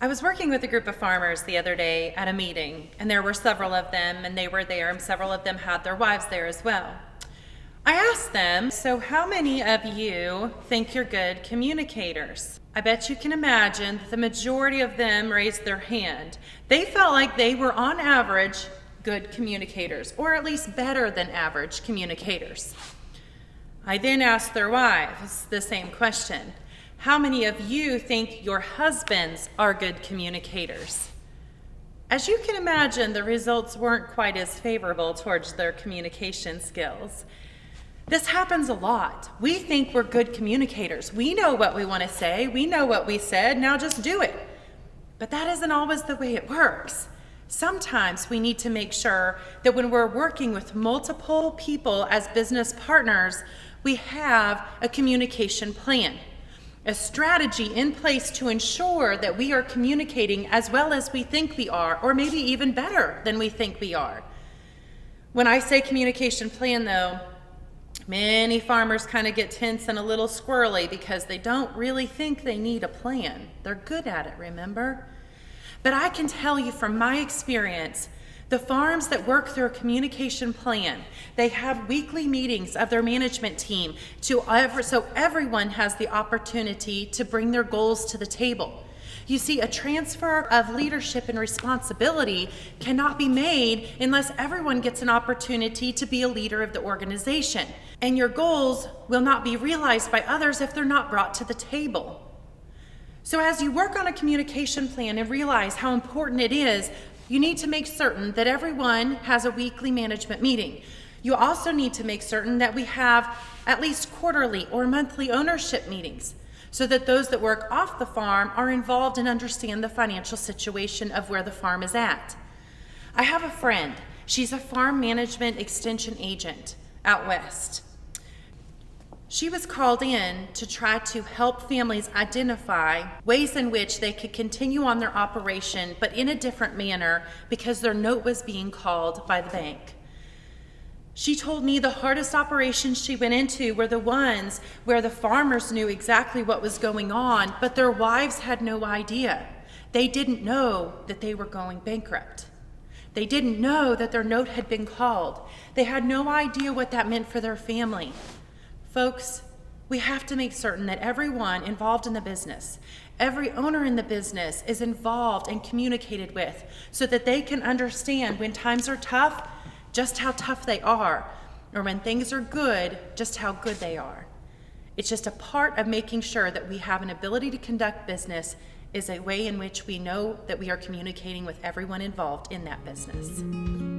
I was working with a group of farmers the other day at a meeting, and there were several of them, and they were there, and several of them had their wives there as well. I asked them, so how many of you think you're good communicators? I bet you can imagine that the majority of them raised their hand. They felt like they were on average good communicators, or at least better than average communicators. I then asked their wives the same question. How many of you think your husbands are good communicators? As you can imagine, the results weren't quite as favorable towards their communication skills. This happens a lot. We think we're good communicators. We know what we want to say. We know what we said. Now just do it. But that isn't always the way it works. Sometimes we need to make sure that when we're working with multiple people as business partners, we have a communication plan, a strategy in place to ensure that we are communicating as well as we think we are, or maybe even better than we think we are. When I say communication plan, though, many farmers kind of get tense and a little squirrely because they don't really think they need a plan. They're good at it, remember? But I can tell you from my experience, the farms that work through a communication plan, they have weekly meetings of their management team so everyone has the opportunity to bring their goals to the table. You see, a transfer of leadership and responsibility cannot be made unless everyone gets an opportunity to be a leader of the organization. And your goals will not be realized by others if they're not brought to the table. So as you work on a communication plan and realize how important it is, you need to make certain that everyone has a weekly management meeting. You also need to make certain that we have at least quarterly or monthly ownership meetings so that those that work off the farm are involved and understand the financial situation of where the farm is at. I have a friend. She's a farm management extension agent out west. She was called in to try to help families identify ways in which they could continue on their operation, but in a different manner because their note was being called by the bank. She told me the hardest operations she went into were the ones where the farmers knew exactly what was going on, but their wives had no idea. They didn't know that they were going bankrupt. They didn't know that their note had been called. They had no idea what that meant for their family. Folks, we have to make certain that everyone involved in the business, every owner in the business is involved and communicated with so that they can understand when times are tough, just how tough they are, or when things are good, just how good they are. It's just a part of making sure that we have an ability to conduct business is a way in which we know that we are communicating with everyone involved in that business.